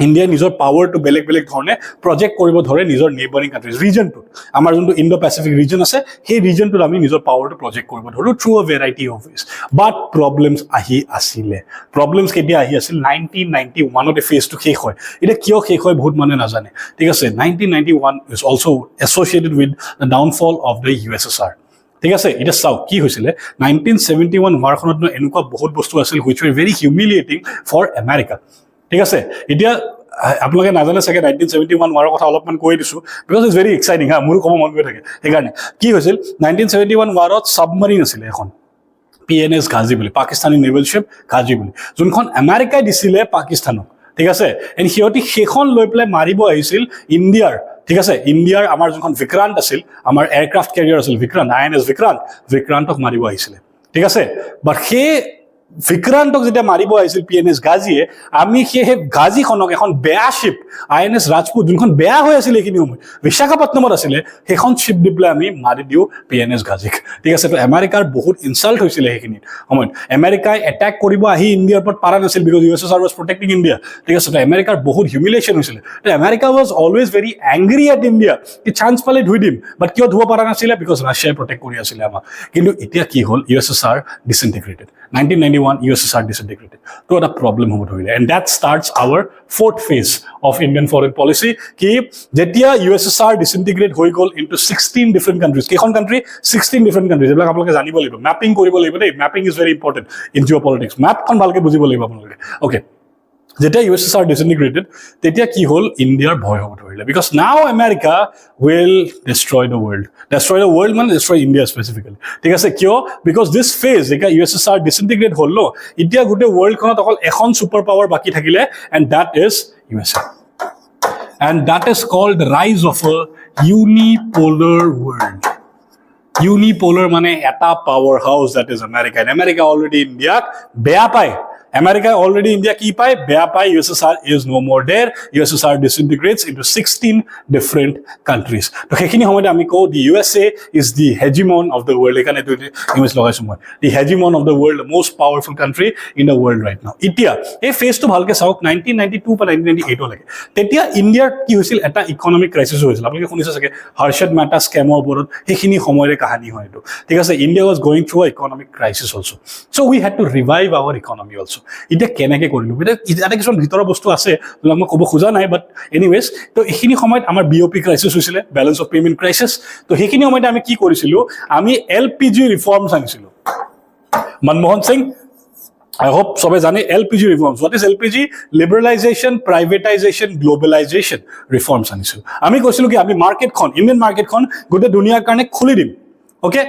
ইণ্ডিয়াই নিজৰ পাৱাৰটো বেলেগ বেলেগ ধৰণে প্ৰজেক্ট কৰিব ধৰে নিজৰ নেইবাৰিং কাণ্ট্ৰিজ, ৰিজনটোত আমাৰ যোনটো ইণ্ডো পেচিফিক ৰিজন আছে সেই ৰিজনটোত আমি নিজৰ পাৱাৰটো প্ৰজেক্ট কৰিব ধৰোঁ থ্ৰু আ variety of ways. But problems আহি আছিলে, প্ৰব্লেমছ কেতিয়া আহি আছিল, 1991তে ফেজটো শেষ হয়। এতিয়া কিয় শেষ হয় বহুত মানুহে নাজানে। ঠিক আছে, 1991 is also' associated with the downfall of the USSR। ঠিক আছে, এতিয়া চাওক কি হৈছিলে, 1971 ৱাৰখনত এনেকুৱা বহুত বস্তু আছিল which were very humiliating for America. ঠিক আছে, এতিয়া আপোনালোকে নাজানে চাগে 1971 ৱাৰৰ কথা অলপমান কৈ দিছোঁ, বিকজ ইটছ ভেৰি এক্সাইটিং হা, মোৰো ক'ব মন গৈ থাকে। সেইকাৰণে কি হৈছিল, 1971 ৱাৰত ছাবমাৰিন আছিলে এখন, PNS গাজী বুলি, পাকিস্তানী নেভেল শ্বিপ গাজী বুলি, যোনখন আমেৰিকাই দিছিলে পাকিস্তানক। ঠিক আছে, এণ্ড সিহঁতি সেইখন লৈ পেলাই মাৰিব আহিছিল ইণ্ডিয়াৰ। ঠিক আছে, ইণ্ডিয়াৰ আমাৰ যোনখন বিক্ৰান্ত আছিল, আমাৰ এয়াৰক্ৰাফ্ট কেৰিয়াৰ আছিল বিক্ৰান্ত, INS বিক্ৰান্তক মাৰিব আহিছিলে। ঠিক আছে, বাট সেই বিক্ৰান্তক যেতিয়া মাৰিব আহিছিল PNS গাজীয়ে, আমি সেই গাজীখনক এখন বেয়া শ্বিপ INS ৰাজপুত, যোনখন বেয়া হৈ আছিল এইখিনি সময়, বিশাখাপট্টনমত আছিলে, সেইখন শ্বিপ দি পেলাই আমি মাৰি দিওঁ PNS গাজীক। ঠিক আছে, তো আমেৰিকাৰ বহুত ইনচাল্ট হৈছিলে সেইখিনি সময়ত। আমেৰিকাই এটেক কৰিব আহি ইণ্ডিয়াৰ ওপৰত পাৰা নাছিল, because USSR was protecting India. ঠিক আছে, তো আমেৰিকাৰ বহুত হিউমিলেশ্যন হৈছিলে। তো America was always very angry at India, কি চান্স পালে ধুই দিম, বাট কিয় ধুব পৰা নাছিলে, বিকজ ৰাছিয়াই প্ৰটেক্ট কৰি আছিলে আমাক। কিন্তু এতিয়া কি হ'ল, USSR disintegrated, 1991 USSR disintegrated, তো এটা প্ৰব্লেম হ'ব ধৰিলে, and that starts our fourth phase of Indian foreign policy. কি, যেতিয়া USSR disintegrate হৈ গ'ল ইনটু 16 ডিফাৰেণ্ট কাণ্ট্ৰিজ, কেইখন কাণ্ট্ৰি, 16 ডিফাৰেণ্ট কাণ্ট্ৰিজ। এইবিলাক আপোনালোকে জানিব লাগিব, মেপিং কৰিব লাগিব দেই, mapping is very important in geopolitics, মেপখন ভালকে বুজিব লাগিব আপোনালোকে। অ'কে, যেতিয়া USSR disintegrated, তেতিয়া কি হ'ল, ইণ্ডিয়াৰ ভয় হ'ব ধৰিলে, because now America will destroy the world, মানে ডিষ্ট্ৰয় ইণ্ডিয়া স্পেচিফিকেলি। ঠিক আছে, কিয়, বিকজ দিছ ফেজ যেতিয়া USSR disintegrate হ'ল ন, এতিয়া গোটেই ৱৰ্ল্ডখনত অকল এখন ছুপাৰ পাৱাৰ বাকী থাকিলে, and that is USA, and that is called the rise of a unipolar world. Unipolar মানে এটা power house, that is America, and America already ইণ্ডিয়াক বেয়া পায়। আমেৰিকাই অলৰেডি ইণ্ডিয়া কি পায়, বেয়া পায়। USSR ইজ ন' মোৰ দেৰ, USSR disintegrates into 16 different countries. তো সেইখিনি সময়তে আমি কওঁ দি USA is the hegemon of the world, এইকাৰণে এইটো ইমেজ লগাইছোঁ মই, the hegemon of the world, the most powerful country in the world right now. এতিয়া এই ফেজটো ভালকে চাওক, 1992 বা 1998 লৈকে, তেতিয়া ইণ্ডিয়াৰ কি হৈছিল, এটা ইকনমিক ক্ৰাইচিছ হৈছিল। আপোনালোকে শুনিছে চাগে হৰ্ষদ মেহতা স্কেমৰ ওপৰত, সেইখিনি সময়ৰে কাহানী হয় এইটো। ঠিক আছে, India was going through a economic crisis also', so' we had to revive our economy also'. এতিয়া কেনেকৈ কৰিলোঁ, এতিয়া কিছুমান ভিতৰৰ বস্তু আছে যোনবিলাক মই ক'ব খোজা নাই, বাট এনিৱেজ, তো এইখিনি সময়ত আমাৰ BOP ক্ৰাইচিছ হৈছিলে, বেলেঞ্চ অফ পেমেণ্ট ক্ৰাইচিছ। তো সেইখিনি সময়তে আমি কি কৰিছিলোঁ, আমি LPG ৰিফৰ্মছ আনিছিলোঁ। মনমোহন সিং, I hope সবে জানে LPG reforms. What is LPG? Liberalisation, privatisation, globalisation reforms আনিছিলোঁ। আমি কৈছিলোঁ কি, আমি মাৰ্কেটখন, ইণ্ডিয়ান মাৰ্কেটখন গোটেই দুনিয়াৰ কাৰণে খুলি দিম। অ'কে,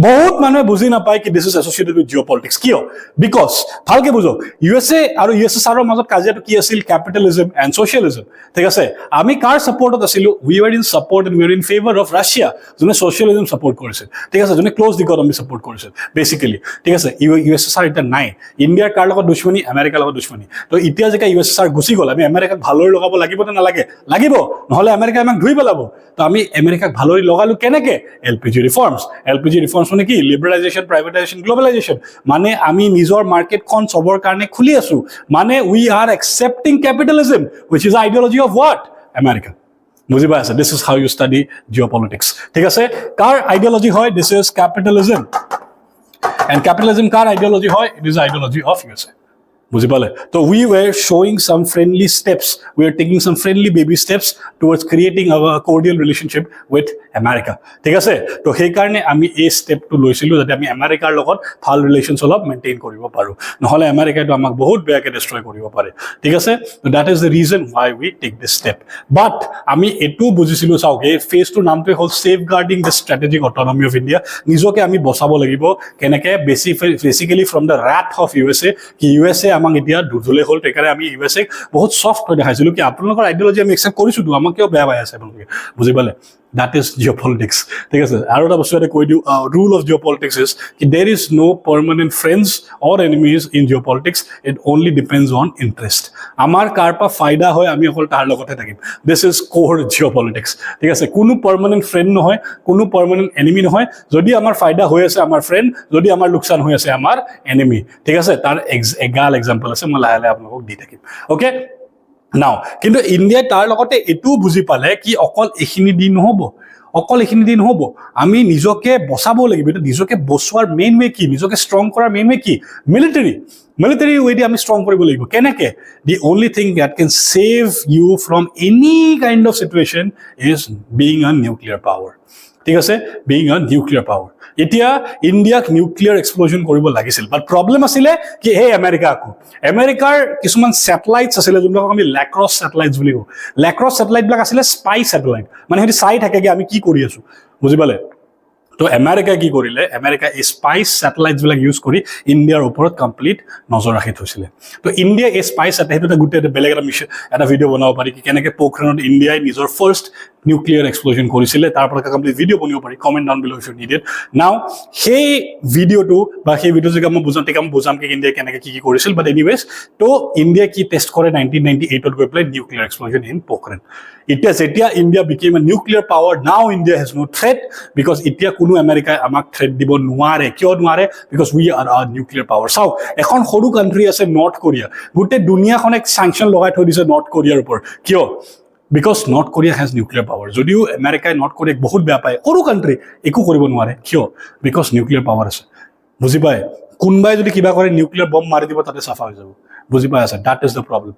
বহুত মানুহে বুজি নাপায় কি this is associated with Jio' politics. কিয়? বিকজ ভালকে বুজক, USA আৰু USSRৰ মাজত কাজিয়াটো কি আছিল, কেপিটেলিজম এণ্ড ছ'চিয়েলিজম। ঠিক আছে, আমি কাৰ ছাপৰ্টত আছিলোঁ, we are in support and we are in favour of Russia, যোনে ছ'চিয়েলিজম ছাপৰ্ট কৰিছিল। ঠিক আছে, যোনে ক্ল'জ ইকনমি ছাপৰ্ট কৰিছিল বেচিকেলি। ঠিক আছে, USSR এতিয়া নাই, ইণ্ডিয়াৰ কাৰ লগত দুশ্মনী, আমেৰিকাৰ লগত দুশ্মনী। তো এতিয়া যেতিয়া USSR গুচি গ'ল, আমি আমেৰিকাক ভালৰি লগাব লাগিব নে নালাগে? লাগিব, নহ'লে আমেৰিকাই আমাক ধুই পেলাব। তো আমি আমেৰিকাক ভালৰি লগালোঁ কেনেকৈ? LPG reforms. LPG ৰিফৰ্মছ মানে কি, লিবাৰেলাইজেশ্যন, প্ৰাইভেটাইজেশ্যন, গ্ল'বেলাইজেশ্যন। মানে আমি নিজৰ মাৰ্কেটখন চবৰ কাৰণে খুলি আছোঁ, মানে we are accepting capitalism, which is ideology of what, America. বুজি পাই আছে? This is how you study geopolitics. ঠিক আছে, কাৰ আইডিঅলজি হয়, this is capitalism, and capitalism কাৰ আইডিঅলজি হয়, it is ideology of USA। বুজি পালে তো we were showing some friendly steps, we are taking some friendly baby steps towards creating a cordial relationship with America ঠিক আছে তো সেই কাৰণে আমি এই ষ্টেপটো লৈছিলো যাতে আমি আমেৰিকাৰ লগত ভাল ৰিলেশ্যনছ অলপ মেইনটেইন কৰিব পাৰো নহলে আমেৰিকাটো আমাক বহুত বেয়াকে ডিষ্ট্ৰয় কৰিব পাৰে ঠিক আছে তো that is the reason why we take this step but আমি এটো বুজিছিলো চাওক এই ফেজটোৰ নামটো হ'ল safeguarding the strategic autonomy of India নিজকে আমি বচাব লাগিব কেনেকে basically from the wrath of USA কি USA আমাক এতিয়া দুধুলে হ'ল তেকাৰে আমি USA বহুত সফট হৈ দেখাইছিলো কি আপোনালোকৰ আইডিয়োলজি আমি একচেপ্ট কৰিছো তো আমাক কিয় বেয়া পাই আছে আপোনালোকে বুজি পালে that is geopolitics ঠিক আছে আৰু এটা বস্তু এটা কৈ দিও rule of geopolitics is ki there is no permanent friends or enemies in geopolitics it only depends on interest আমাৰ কাৰপা ফায়দা হয় আমি অকল তাৰ লগতে থাকিম this is core geopolitics ঠিক আছে কোনো permanent friend নহয় কোনো permanent enemy নহয় যদি আমাৰ ফায়দা হৈ আছে আমাৰ friend যদি আমাৰ লোকসান হৈ আছে আমাৰ enemy ঠিক আছে তাৰ এগাল এক্সাম্পল আছে মই লাহে লাহে আপোনালোকক দি থাকিম ওকে নাও কিন্তু ইন্ডিয়া তাৰ লগতে এটো বুজি পালে কি অকল এখিনি দিন নহব অকল এখিনি দিন নহব আমি নিজকে বচাব লাগিব এটা নিজকে বচোৱাৰ মেইন ওয়ে কি নিজকে ষ্ট্ৰং কৰাৰ মেইন ওয়ে কি military way di ami strong koribo lagibo keneke the only thing that can save you from any kind of situation is being a nuclear power ঠিক আছে being a nuclear power এতিয়া ইন্ডিয়াক nuclear explosion কৰিব লাগিছিল বাট problem আছিল কি হে আমেৰিকাৰ কিছুমান স্যাটেলাইটস আছিল যোনবিলাক আমি ল্যাক্ৰছ স্যাটেলাইটস বুলি কওঁ ল্যাক্ৰছ স্যাটেলাইট বিলাক আছিল স্পাই স্যাটেলাইট মানে হেতি চাই থাকে কি আমি কি কৰি আছো বুজি পালে তো আমেৰিকা কি কৰিলে আমেৰিকা স্পাইস স্যাটেলাইটস বিলাক ইউজ কৰি ইন্ডিয়াৰ ওপৰত কমপ্লিট নজৰ ৰাখি থৈছিল তো ইন্ডিয়া স্পাইস স্যাটেলাইটটা গুটে বেলেগ এটা মিশন এটা ভিডিও বনাব পাৰি কি কেনেকে পোখৰণত ইন্ডিয়াই নিজৰ ফাৰ্স্ট নিউক্লিয়াৰ এক্সপ্লোজন কৰিছিল তাৰ পৰা কমপ্লিট ভিডিও বনিব পাৰি কমেন্ট ডাউন বিলো ইফ ইউ নিড ইট নাও সেই ভিডিওটো বা সেই ভিডিও যে মই বুজাম কি ইন্ডিয়া কেনেকে কি কৰিছিল বাট এনিৱেজ তো ইন্ডিয়া কি টেষ্ট কৰে 1998 ত গৈ play nuclear explosion in Pokhran ইতিয়া যেতিয়া India became a nuclear power now India has no threat because ইতিয়া কোনো আমেৰিকাই আমাক থ্ৰেট দিব নোৱাৰে কিয় নোৱাৰে because we are a nuclear power চাও এখন সৰু কান্ট্ৰি আছে নৰ্থ কোৰিয়া গোটে দুনিয়াখনে সাংকচন লগাই থৈ দিছে নৰ্থ কোৰিয়াৰ ওপৰত কিয় because North Korea has nuclear power যদিও আমেৰিকাই নৰ্থ কোৰিয়াক বহুত বেয়া পায় সৰু কান্ট্ৰি একো কৰিব নোৱাৰে কিয় because nuclear power আছে বুজি পায় কোনবাই যদি কিবা কৰে নিউক্লিয়াৰ বম মাৰি দিব তাতে সাফা হৈ যাব বুজি পায় আছে that is the problem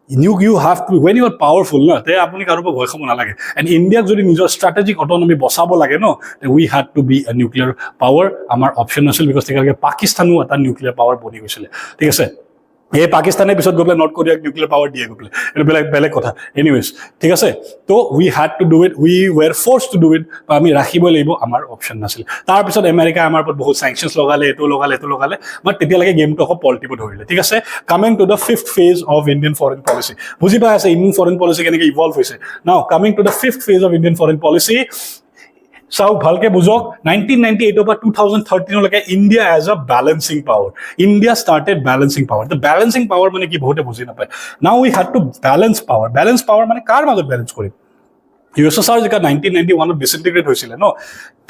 you have to when you are powerful na te apuni karoba bhoy khamo na lage and India jodi nijor strategic autonomy bosabo lage no we had to be a nuclear power amar option asil because tekarke Pakistanu eta nuclear power boni goisile thik ase এই পাকিস্তানের পিছত গবলে north কোরিয়াক nuclear power দিয়ে গবলে এটা বেলেগ কথা anyways ঠিক আছে তো we had to do it we were forced to do it আমি রাখিব লাগিব আমার অপশন নাছিল তার পিছত আমেরিকা আমার উপর বহুত স্যাংশনস লগালে এটো লগালে বাট তেতিয়া লাগে গেমটো অক পলিটিভ ধৰিলে ঠিক আছে coming to the fifth phase of Indian foreign policy বুজি পাই আছে ইন্ডিয়ান ফরেন পলিসি কেনেকে ইভলভ হৈছে now coming to the fifth phase of Indian foreign policy চাওক ভালকে বুঝক 1998 পৰা 2013 লৈকে India as a balancing power India started balancing power the balancing power মানে কি বহুতে বুজি নাপায় now we had to balance power মানে কাৰ মাজত ব্যালেন্স কৰিম USSR যেটা 1991 ত ডিসইন্টিগ্ৰেট হৈছিল ন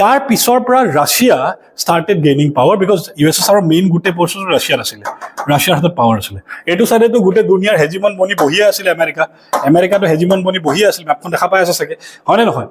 তাৰ পিছৰ পৰা Russia started gaining power because USSR main গুটে পৰ্চন ৰাছিয়াৰ আছিল ৰাছিয়াৰ হাতত পাৱাৰ আছিল এটো সাইডে তো গুটে দুনিয়াৰ হেজিমন বনি বহিয়া আছিল আমেৰিকাটো হেজিমন বনি বহিয়া আছিল আপনি দেখা পাই আছে চাগে হয়নে নহয়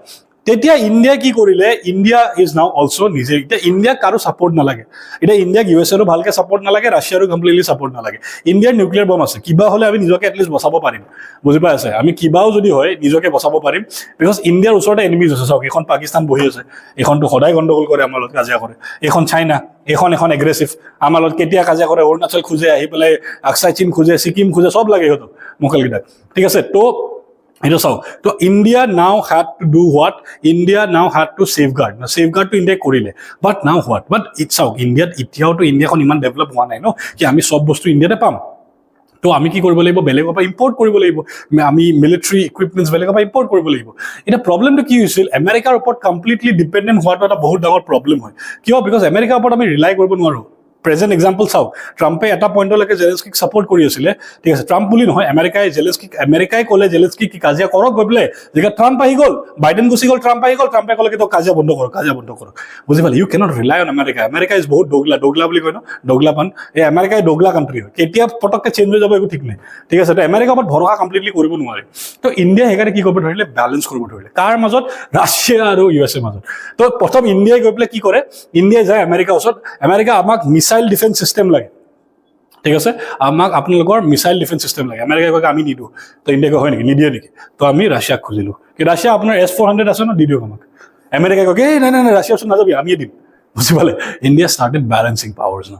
তেতিয়া ইন্ডিয়া কি কৰিলে ইন্ডিয়া ইজ নাও অলসো নিজে এটা ইন্ডিয়া কাৰো সাপোৰ্ট নালাগে এটা ইন্ডিয়া ইউএসএৰো ভালকে সাপোৰ্ট নালাগে ৰাছিয়াৰো কমপ্লিটলি সাপোৰ্ট নালাগে ইন্ডিয়াৰ নিউক্লিয়াৰ বম আছে কিবা হলে আমি নিজকে এটলিস্ট বচাব পাৰিম বুজি পাই আছে আমি কিবাও যদি হয় নিজকে বচাব পাৰিম বিকজ ইন্ডিয়াৰ ওচৰতে এনিমিজ আছে চাওক এখন পাকিস্তান বহি আছে এখনটো সদায় গণ্ডগোল কৰে আমাৰ লগত কাজিয়া কৰে এখন চাইনা এখন এগ্ৰেছিভ আমাৰ লগত কেতিয়া কাজিয়া কৰে অৰুণাচল খুজে আহি পেলাই আকসাই চীন খুজে সিকিম খুজে সব লাগে হতো মুখলগিটা ঠিক আছে তো it is so India now had to do what India now had to safeguard to India korile but now what but it's how India itiao to India kon iman develop howa nai no ki ami sob bostu India te pam তো আমি কি কৰিব লাগিব বেলেগৰ পৰা import কৰিব লাগিব আমি মিলিটাৰী ইকুইপমেন্টস বেলেগৰ পৰা ইম্পৰ্ট কৰিব লাগিব এটা প্ৰবলেমটো কি হৈছিল আমেৰিকাৰ ওপৰত কমপ্লিটলি ডিপেন্ডেন্ট হোৱাটো এটা বহুত ডাঙৰ প্ৰবলেম হয় কিয় বিকজ আমেৰিকাৰ ওপৰত আমি ৰিলাই কৰিব নোৱাৰো প্ৰেজেন্ট এক্সাম্পল চাও ট্ৰাম্পে এটা পইণ্টলৈকে জেলেন্সকিক সাপোৰ্ট কৰি আছিল ঠিক আছে ট্ৰাম্প বুলি নহয় আমেৰিকাই ক'লে জেলেন্সকি কি কাজিয়া কৰক গবলে যেগা ট্ৰাম্প আহি গ'ল বাইডেন গুচি গ'ল ট্ৰাম্পে ক'লে কি তো কাজিয়া বন্ধ কৰক বুজি পালে you can't rely on America is বহুত ডগলা বুলি কয় ন ডগলাপন এই আমেৰিকা ডগলা কান্ট্ৰি হয় কেতিয়া পটককে চেঞ্জ হৈ যাব একো ঠিক নাই ঠিক আছে তো আমেৰিকাৰ ওপৰত ভৰসা কমপ্লিটলি কৰিব নোৱাৰে তো ইণ্ডিয়া হেকাৰে কি কৰিব ধৰিলে ব্যালেন্স কৰিব ধৰিলে কাৰ মাজত ৰাছিয়া আৰু ইউএছএ মাজত তো প্ৰথম ইণ্ডিয়াই গৈ পেলাই কি কৰে ইণ্ডিয়া যায় আমেৰিকাৰ ওচৰত আমেৰিকা আমাক মিসাইল ডিফেন্স সিস্টেম লাগে ঠিক আছে আমাক আপোনালোকৰ মিছাইল ডিফেন্স চিষ্টেম লাগে আমেৰিকাই কয় আমি নিদিওঁ তো ইণ্ডিয়াই হয় নেকি নিদিয়ে নেকি তো আমি ৰাছিয়াক খুজিলোঁ কি ৰাছিয়া আপোনাৰ S-400 আছে ন দি দিয়ক আমাক আমেৰিকাই কয় এই নাই ৰাছিয়াৰ ওচৰত নাযাবি আমিয়ে দিম বুজি পালে ইণ্ডিয়া ষ্টাৰ্টেড বেলেঞ্চিং পাৱাৰ্ছ ন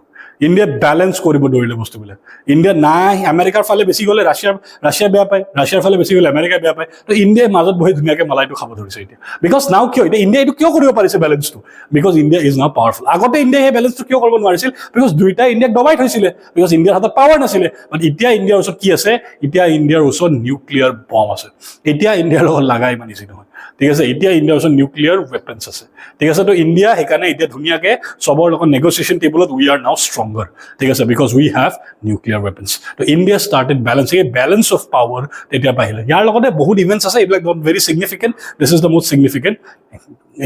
ইণ্ডিয়া বেলেঞ্চ কৰিব ধৰিলে বস্তুবিলাক ইণ্ডিয়া নাই আমেৰিকাৰ ফালে বেছি গ'লে ৰাছিয়া বেয়া পায় ৰাছিয়াৰ ফালে বেছি গ'লে আমেৰিকাই বেয়া পায় তো ইণ্ডিয়াই মাজত বহি ধুনীয়াকৈ মালাইটো খাব ধৰিছে এতিয়া বিকজ নাও কিয় এতিয়া ইণ্ডিয়া এইটো কিয় কৰিব পাৰিছে বেলেঞ্চটো because India is now powerful আগতে ইণ্ডিয়াই সেই বেলেঞ্চটো কিয় কৰিব নোৱাৰিছিল বিকজ দুইটা ইণ্ডিয়াক দবাই থৈছিলে বিকজ ইণ্ডিয়াৰ হাতত পাৱাৰ নাছিলে বাট এতিয়া ইণ্ডিয়াৰ ওচৰত কি আছে এতিয়া ইণ্ডিয়াৰ ওচৰত নিউক্লিয়াৰ বম আছে এতিয়া ইণ্ডিয়াৰ লগত লাগাই মানিছে নহয় ঠিক আছে এতিয়া ইণ্ডিয়াৰ ওচৰত নিউক্লিয়াৰ ৱেপনছ আছে ঠিক আছে তো ইণ্ডিয়া সেইকাৰণে এতিয়া ধুনীয়াকৈ চবৰ লগত নেগচিয়েশ্যন টেবুলত উই আৰ নাও ষ্ট্ৰংগাৰ ঠিক আছে because we have nuclear weapons তো ইণ্ডিয়া ষ্টাৰ্টেড বেলেঞ্চিং এই বেলেঞ্চ অফ পাৱাৰ তেতিয়া বাঢ়িলে ইয়াৰ লগতে বহুত ইভেণ্টছ আছে এইবিলাক not very significant this is the most significant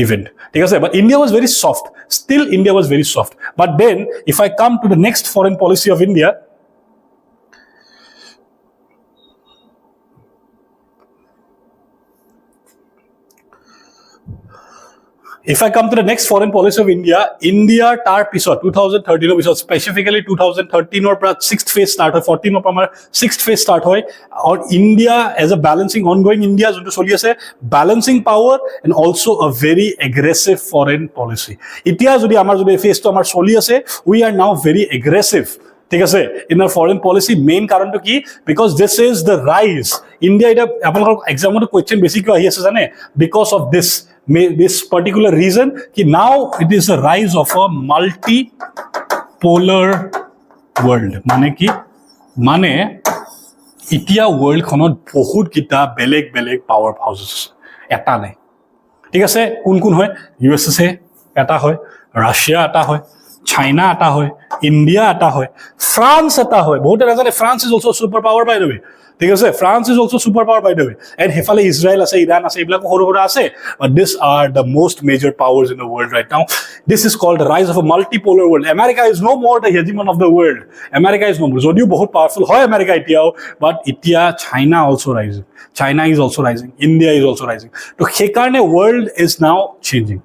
event ঠিক আছে but India was very soft still India was very soft but then if I come to the next foreign policy of India if I come to the next foreign policy of India tar pisot 2013 or pisot specifically 2013 or 6th phase start hoy 14 or amar 6th phase start hoy or India as a balancing ongoing India jonto choli ase balancing power and also a very aggressive foreign policy itia jodi amar jodi phase to amar choli ase we are now very aggressive ঠিক আছে in R foreign policy main কাৰণটো কি because this is the ৰাইজ India এটা আপোনালোকৰ এক্সামতো question বেছি কিয় আহি আছে জানে because of this particular reason ki now it is the rise of a multipolar world mane itia world khonot bahut kita beleg power houses eta nai ঠিক আছে কোন হয় USA এটা হয় রাশিয়া এটা হয় China এটা হয় India এটা হয় France এটা হয় বহুত নাজানে France is also super power by the way ঠিক আছে France is also super power by the way and হেফালে Israel আছে Iran আছে এইবিলাক সৰু সৰু আছে but these are the most major powers in the world right now this is called the rise of a multipolar world America is no more the hegemon of the world America is no more যদিও বহুত powerful হয় America এতিয়াও but এতিয়া China also rising China is also rising India is also rising তো সেইকাৰণে world is now changing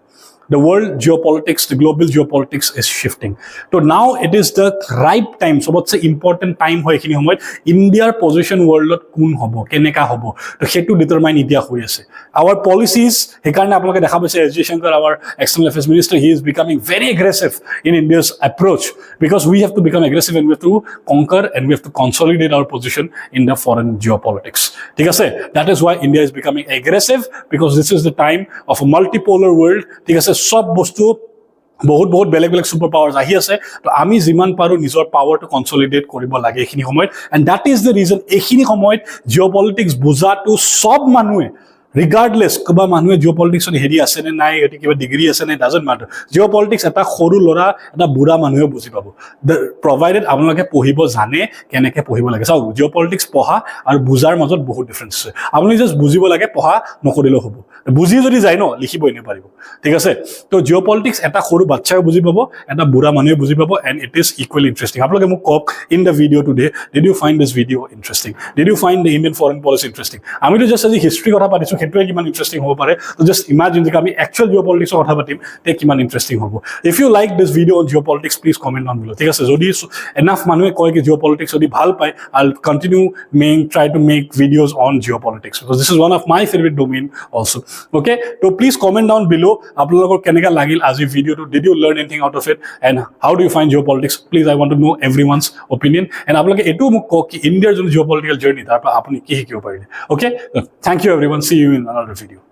the world geopolitics, the global geopolitics is shifting. So now it is the right time. So what's the important time hoy ekhini homoy India's position world kun hobo keneka hobo to hetu determine India hoy ase our policies hekarne apnaloke dekha paise S J Shankar our external affairs minister he is becoming very aggressive in India's approach because we have to become aggressive and we have to conquer and we have to consolidate our position in the foreign geopolitics ঠিক আছে that is why India is becoming aggressive because this is the time of a multipolar world ঠিক আছে সব বস্তু বহুত বেলেগ super পাৱাৰ্স আহি আছে তো আমি যিমান পাৰো নিজৰ পাৱাৰটো কনসলিডেট কৰিব লাগে এখিনি সময়ত and that is the reason এখিনি সময়ত জিঅ'পলিটিক্স বুজাটো সব মানুহে regardless কবা মানুহে জিঅ'পলিটিক্সত হেৰি আছে নে নাই এটি কিবা ডিগ্ৰী আছে নে ডাজন্ট ম্যাটাৰ জিঅ'পলিটিক্স এটা সৰু লৰা এটা বুঢ়া মানুহে বুজি পাব প্ৰভাইডেড আপোনালোকে পঢ়িব জানে কেনেকৈ পঢ়িব লাগে চাওক জিঅ'পলিটিক্স পঢ়া আৰু বুজাৰ মাজত বহুত ডিফাৰেন্স আছে আপুনি জাস্ট বুজিব লাগে পঢ়া নকৰিলেও হ'ব বুজি যদি যায় ন লিখিবই নেপাৰিব ঠিক আছে তো জিঅ'পলিটিক্স এটা সৰু বাচ্চাও বুজি পাব এটা বুঢ়া মানুহে বুজি পাব and it is equally interesting আপোনালোকে মোক কওক in the video' today did you find this video' interesting did you find the Indian foreign policy interesting আমিতো জাষ্ট আজি হিষ্ট্ৰী কথা পাতিছোঁ সেইটোৱে কিমান ইণ্টাৰেষ্টিং হ'ব পাৰে তো জাষ্ট ইমাজিন যে আমি একচুৱেল জিঅ'পলিটিক্সৰ কথা পাতিম তে কিমান ইণ্টাৰেষ্টিং হ'ব if you like this video' on geopolitics please comment on below ঠিক আছে যদি এনাফ মানুহে কয় কি জিঅ'পলিটিক্স যদি ভাল পায় I will continue try to make videos on geopolitics because this is one of my favourite domain also' okay তো প্লিজ কমেণ্ট ডাউন বিলো আপোনালোকৰ কেনেকুৱা লাগিল আজি ভিডিঅ'টো did you learn anything out of it and how do you find geopolitics please I want to know' everyone's opinion and আপোনালোকে এইটোও মোক কওক কি ইণ্ডিয়াৰ যোনটো জিঅ'পলিটিকেল জাৰ্নি তাৰ পৰা আপুনি কি শিকিব পাৰিলে okay thank you everyone see you in another video'